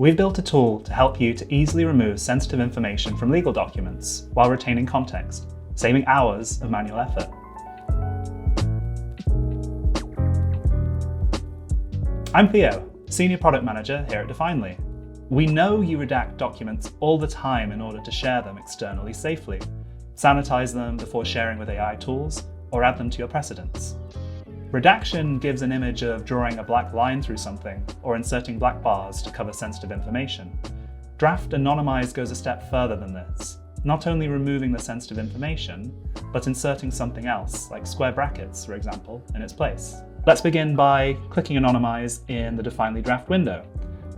We've built a tool to help you to easily remove sensitive information from legal documents while retaining context, saving hours of manual effort. I'm Theo, Senior Product Manager here at Definely. We know you redact documents all the time in order to share them externally safely, sanitize them before sharing with AI tools, or add them to your precedents. Redaction gives an image of drawing a black line through something or inserting black bars to cover sensitive information. Draft Anonymize goes a step further than this, not only removing the sensitive information, but inserting something else, like square brackets, for example, in its place. Let's begin by clicking Anonymize in the Definely draft window.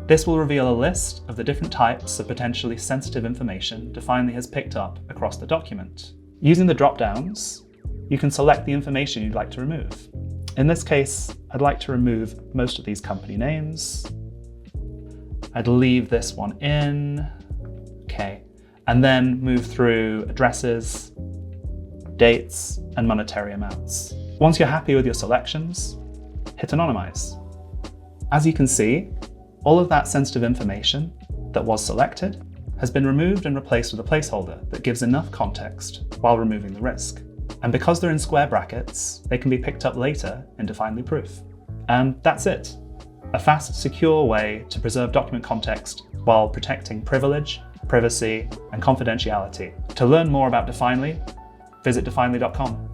This will reveal a list of the different types of potentially sensitive information Definely has picked up across the document. Using the drop-downs, you can select the information you'd like to remove. In this case, I'd like to remove most of these company names. I'd leave this one in, okay, and then move through addresses, dates, and monetary amounts. Once you're happy with your selections, hit Anonymize. As you can see, all of that sensitive information that was selected has been removed and replaced with a placeholder that gives enough context while removing the risk. And because they're in square brackets, they can be picked up later in Definely proof. And that's it. A fast, secure way to preserve document context while protecting privilege, privacy, and confidentiality. To learn more about Definely, visit definely.com.